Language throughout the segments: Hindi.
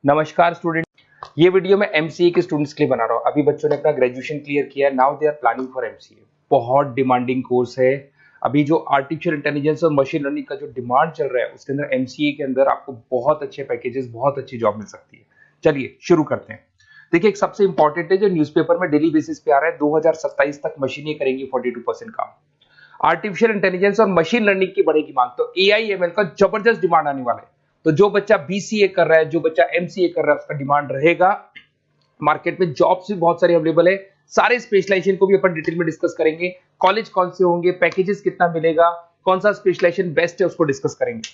नमस्कार स्टूडेंट। ये वीडियो मैं एमसीए के स्टूडेंट्स के लिए बना रहा हूँ। अभी बच्चों ने अपना ग्रेजुएशन क्लियर किया, now they are planning for MCA. बहुत डिमांडिंग कोर्स है। अभी जो आर्टिफिशियल इंटेलिजेंस और मशीन लर्निंग का जो डिमांड चल रहा है उसके अंदर एमसीए के अंदर आपको बहुत अच्छे पैकेजेस, बहुत अच्छी जॉब मिल सकती है। चलिए शुरू करते हैं। देखिए, एक सबसे इंपॉर्टेंट है जो न्यूज़पेपर में डेली बेसिस पे आ रहा है, 2027 तक मशीनें करेंगी 42% काम। आर्टिफिशियल इंटेलिजेंस और मशीन लर्निंग की बढ़ेगी मांग, तो एआई एमएल का जबरदस्त डिमांड आने वाला है। तो जो बच्चा बीसीए कर रहा है, जो बच्चा एमसीए कर रहा है, उसका डिमांड रहेगा। मार्केट में जॉब्स भी बहुत सारे अवेलेबल है। सारे स्पेशलाइजेशन को भी अपन डिटेल में डिस्कस करेंगे। कॉलेज कौन से होंगे, पैकेजेस कितना मिलेगा, कौन सा स्पेशलाइजेशन बेस्ट है, उसको डिस्कस करेंगे।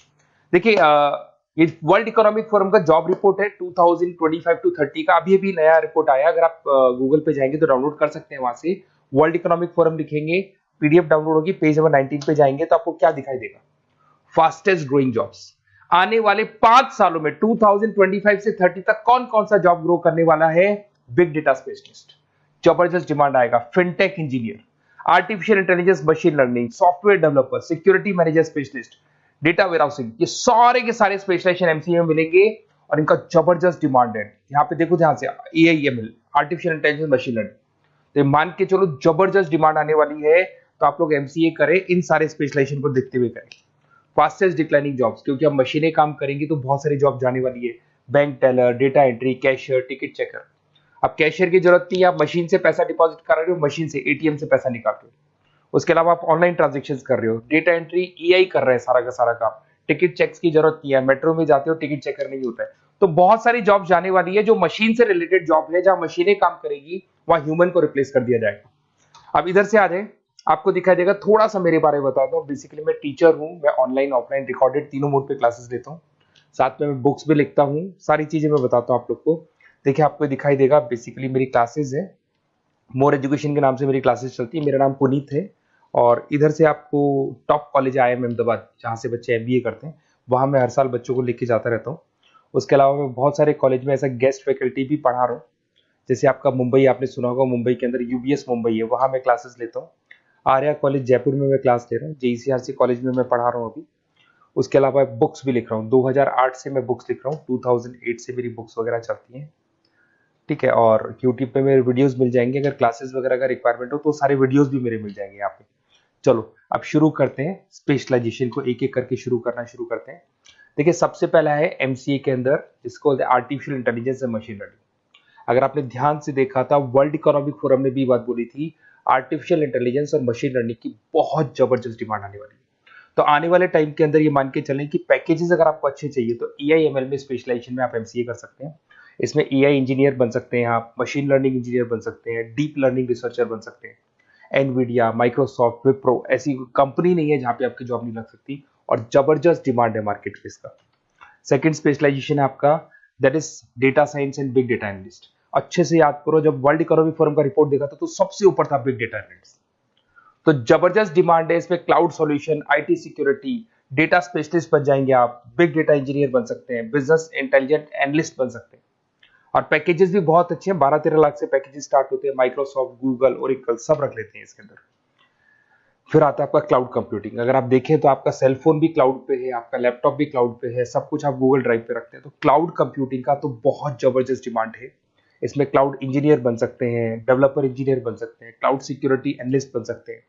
देखिए, ये वर्ल्ड इकोनॉमिक फोरम का जॉब रिपोर्ट है 2025 टू 30 का। अभी अभी नया रिपोर्ट आया, अगर आप गूगल पे जाएंगे तो डाउनलोड कर सकते हैं। वहां से वर्ल्ड इकोनॉमिक फोरम लिखेंगे, पीडीएफ डाउनलोड होगी, पेज नंबर 19 पे जाएंगे तो आपको क्या दिखाई देगा, फास्टेस्ट ग्रोइंग जॉब्स। आने वाले 5 सालों में 2025 से 30 तक कौन कौन सा जॉब ग्रो करने वाला है। बिग डेटा स्पेशलिस्ट, जबरदस्त डिमांड आएगा। Fintech engineer, artificial intelligence machine learning, software developer, security manager specialist, data warehousing, ये सारे के सारे स्पेशलाइजेशन एमसीए में मिलेंगे और इनका जबरदस्त डिमांड है। यहाँ पे देखो, ध्यान से, AIML, artificial intelligence machine learning, तो मान के चलो जबरदस्त डिमांड आने वाली है। तो आप लोग एमसीए करें, इन सारे स्पेशलाइजेशन को देखते हुए करें। फास्टेस्ट डिक्लाइनिंग जॉब्स, क्योंकि अब मशीनें काम करेंगी तो बहुत सारी जॉब जाने वाली है। Bank teller, data entry, cashier, ticket checker. अब कैशियर की जरूरत नहीं है, आप मशीन से पैसा डिपॉजिट कर रहे हो, मशीन से एटीएम से पैसा निकाल रहे हो। उसके अलावा आप ऑनलाइन ट्रांजेक्शन कर रहे हो। डेटा एंट्री एआई कर रहा है सारा का सारा काम। टिकट चेक्स की जरूरत नहीं है, मेट्रो में जाते हो टिकट चेकर नहीं होता है। तो बहुत सारी जॉब जाने वाली है जो मशीन से रिलेटेड जॉब है, जहां मशीनें काम करेगी वहां ह्यूमन को रिप्लेस कर दिया जाएगा। अब इधर से आ जाए, आपको दिखाई देगा। थोड़ा सा मेरे बारे में बता दो। बेसिकली मैं टीचर हूँ, मैं ऑनलाइन ऑफलाइन रिकॉर्डेड तीनों मोड पे क्लासेस लेता हूँ। साथ में मैं बुक्स भी लिखता हूँ, सारी चीजें मैं बताता हूँ आप लोग को। देखिए, आपको दिखाई देगा, बेसिकली मेरी क्लासेस है, मोर एजुकेशन के नाम से मेरी क्लासेस चलती है। मेरा नाम पुनीत है। और इधर से आपको टॉप कॉलेज IIM अहमदाबाद, जहाँ से बच्चे MBA करते हैं, वहाँ मैं हर साल बच्चों को लेके जाता रहता हूँ। उसके अलावा मैं बहुत सारे कॉलेज में ऐसा गेस्ट फैकल्टी भी पढ़ा रहा हूँ। जैसे आपका मुंबई, आपने सुना होगा, मुंबई के अंदर यूबीएस मुंबई है, वहाँ मैं क्लासेस लेता हूँ। आर्या कॉलेज जयपुर में मैं क्लास ले रहा हूँ। JECRC कॉलेज में मैं पढ़ा रहा हूँ अभी। उसके अलावा बुक्स भी लिख रहा हूँ। 2008 से मैं बुक्स लिख रहा हूँ, 2008 से मेरी बुक्स वगैरह चलती हैं। ठीक है, और यूट्यूब पे मेरे वीडियोस मिल जाएंगे। अगर क्लासेस वगैरह का रिक्वायरमेंट हो तो सारे वीडियोस भी मेरे मिल जाएंगे यहाँ पे। चलो अब शुरू करते हैं, स्पेशलाइजेशन को एक एक करके शुरू करते हैं। देखिए, सबसे पहला है एमसीए के अंदर, जिसको artificial intelligence and machine learning. अगर आपने ध्यान से देखा था, वर्ल्ड इकोनॉमिक फोरम ने भी बात बोली थी, आर्टिफिशियल इंटेलिजेंस और मशीन लर्निंग की बहुत जबरदस्त डिमांड आने वाली है। तो आने वाले टाइम के अंदर ये मान के चलें कि पैकेजेस अगर आपको अच्छे चाहिए तो एआईएमएल में स्पेशलाइजेशन में आप एमसीए कर सकते हैं। इसमें एआई इंजीनियर बन सकते हैं, आप मशीन लर्निंग इंजीनियर बन सकते हैं, डीप लर्निंग रिसर्चर बन सकते हैं। एनवीडिया, माइक्रोसॉफ्ट, विप्रो, ऐसी कंपनी नहीं है जहां पे आपकी जॉब नहीं लग सकती, और जबरदस्त डिमांड है मार्केट पे इसका। सेकंड स्पेशलाइजेशन है आपका, that is data science and big data analyst. अच्छे से याद करो, जब वर्ल्ड इकोनॉमिक फोरम का रिपोर्ट देखा था तो सबसे ऊपर था बिग डेटा एनालिस्ट। तो जबरदस्त डिमांड है इसमें। Cloud solution, IT security, data specialist बन जाएंगे आप, बिग डेटा इंजीनियर बन सकते हैं, बिजनेस इंटेलिजेंट एनालिस्ट बन सकते हैं। और पैकेजेस भी बहुत अच्छे हैं, 12-13 लाख से पैकेजेस स्टार्ट होते हैं। माइक्रोसॉफ्ट, गूगल, ओरेकल सब रख लेते हैं इसके अंदर। फिर आता है आपका क्लाउड कंप्यूटिंग। अगर आप देखें तो आपका सेल फोन भी क्लाउड पे है, आपका लैपटॉप भी क्लाउड पे है, सब कुछ आप गूगल ड्राइव पे रखते हैं। तो क्लाउड कंप्यूटिंग का तो बहुत जबरदस्त डिमांड है। इसमें क्लाउड इंजीनियर बन सकते हैं, डेवलपर इंजीनियर बन सकते हैं, क्लाउड सिक्योरिटी एनालिस्ट बन सकते हैं।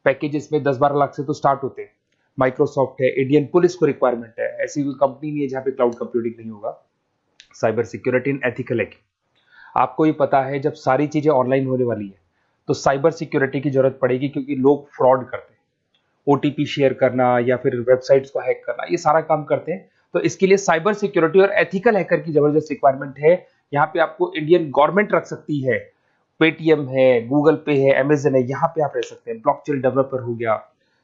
पैकेज इसमें 10-12 लाख से तो स्टार्ट होते हैं। माइक्रोसॉफ्ट है, इंडियन पुलिस को रिक्वायरमेंट है, ऐसी कोई कंपनी नहीं है जहां पे क्लाउड कंप्यूटिंग नहीं होगा। Cyber security and ethical hacking, आपको ही पता है जब सारी चीजें ऑनलाइन होने वाली है तो साइबर सिक्योरिटी की जरूरत पड़ेगी, क्योंकि लोग फ्रॉड करते हैं। ओटीपी शेयर करना या फिर वेबसाइट्स को हैक करना, ये सारा काम करते हैं। तो इसके लिए साइबर सिक्योरिटी और एथिकल हैकर की जबरदस्त रिक्वायरमेंट है। यहाँ पे आपको इंडियन गवर्नमेंट रख सकती है, पेटीएम है, गूगल पे है, अमेजन है, यहाँ पे आप रह सकते हैं। ब्लॉकचेन डेवलपर हो गया,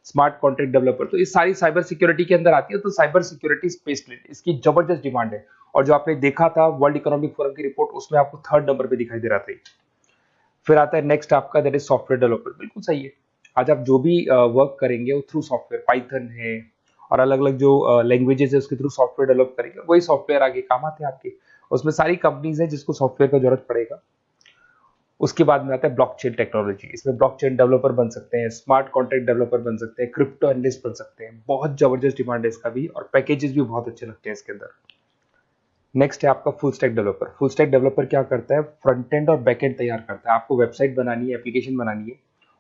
स्मार्ट कॉन्ट्रैक्ट डेवलपर, तो ये सारी साइबर सिक्योरिटी के अंदर आती है। तो साइबर सिक्योरिटी स्पेशलिस्ट, इसकी जबरदस्त डिमांड है। और जो आपने देखा था वर्ल्ड इकोनॉमिक फोरम की रिपोर्ट, उसमें आपको 3rd नंबर पे दिखाई दे रहा था। फिर आता है नेक्स्ट आपका, दैट इज सॉफ्टवेयर डेवलपर। बिल्कुल सही है। आज आप जो भी वर्क करेंगे वो थ्रू सॉफ्टवेयर, पाइथन है और अलग अलग जो लैंग्वेजेस है उसके थ्रू सॉफ्टवेयर डेवलप करेंगे, वही सॉफ्टवेयर आगे काम आते हैं आपके। उसमें सारी कंपनीज है जिसको सॉफ्टवेयर का जरूरत पड़ेगा। उसके बाद में आता है ब्लॉकचेन टेक्नोलॉजी। इसमें ब्लॉकचेन डेवलपर बन सकते हैं, स्मार्ट कॉन्ट्रैक्ट डेवलपर बन सकते हैं, क्रिप्टो एनालिस्ट बन सकते हैं। बहुत जबरदस्त डिमांड है इसका भी, और पैकेजेस भी बहुत अच्छे लगते हैं इसके अंदर। नेक्स्ट है आपका full stack developer. Full stack developer क्या करता है, फ्रंट एंड और बैक एंड तैयार करता है। आपको वेबसाइट बनानी है, एप्लीकेशन बनानी है,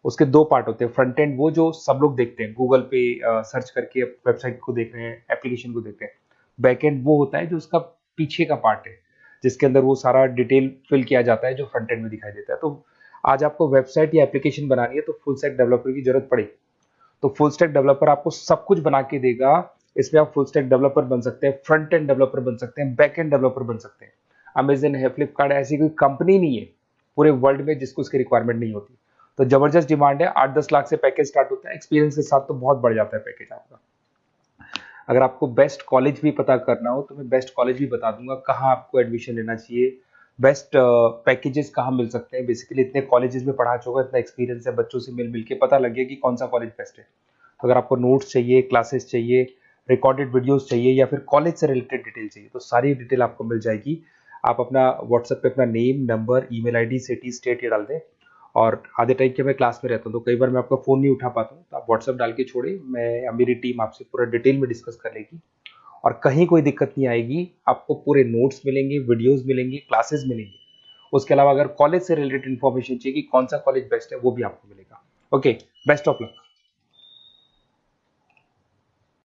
उसके दो पार्ट होते हैं। फ्रंट एंड वो जो सब लोग देखते हैं, गूगल पे सर्च करके वेबसाइट को देख रहे हैं, एप्लीकेशन को देख रहे हैं। बैक एंड वो होता है जो उसका पीछे का पार्ट है, जिसके अंदर वो सारा डिटेल फिल किया जाता है जो फ्रंट एंड में दिखाई देता है। तो आज आपको वेबसाइट या एप्लीकेशन बनानी है तो फुल स्टैक डेवलपर की जरूरत पड़ेगी। तो फुल स्टैक डेवलपर आपको सब कुछ बना के देगा। इसमें आप फुल स्टैक डेवलपर बन सकते हैं, फ्रंट एंड डेवलपर बन सकते हैं, बैक एंड डेवलपर बन सकते हैं। अमेजन है, फ्लिपकार्ट है, ऐसी कोई कंपनी नहीं है पूरे वर्ल्ड में जिसको उसकी रिक्वायरमेंट नहीं होती। तो जबरदस्त डिमांड है, 8-10 लाख से पैकेज स्टार्ट होता है, एक्सपीरियंस के साथ तो बहुत बढ़ जाता है पैकेज आपका। अगर आपको बेस्ट कॉलेज भी पता करना हो तो मैं बेस्ट कॉलेज भी बता दूंगा, कहाँ आपको एडमिशन लेना चाहिए, बेस्ट पैकेजेस कहाँ मिल सकते हैं। बेसिकली इतने कॉलेजेस में पढ़ा चुका, इतना एक्सपीरियंस है, बच्चों से मिल मिल के पता लग गया कि कौन सा कॉलेज बेस्ट है। तो अगर आपको नोट्स चाहिए, क्लासेस चाहिए, रिकॉर्डेड वीडियोस चाहिए या फिर कॉलेज से रिलेटेड डिटेल चाहिए तो सारी डिटेल आपको मिल जाएगी। आप अपना व्हाट्सएप पे अपना name, number, email ID, city, state ये डाल दें। और आधे टाइम के मैं क्लास में रहता हूँ तो कई बार मैं आपका फ़ोन नहीं उठा पाता हूँ, तो आप व्हाट्सएप डाल के छोड़े, मैं या मेरी टीम आपसे पूरा डिटेल में डिस्कस कर लेगी। और कहीं कोई दिक्कत नहीं आएगी, आपको पूरे नोट्स मिलेंगे, वीडियोस मिलेंगे, क्लासेस मिलेंगे। उसके अलावा अगर कॉलेज से रिलेटेड इन्फॉर्मेशन चाहिए कि कौन सा कॉलेज बेस्ट है वो भी आपको मिलेगा। Okay, best of luck.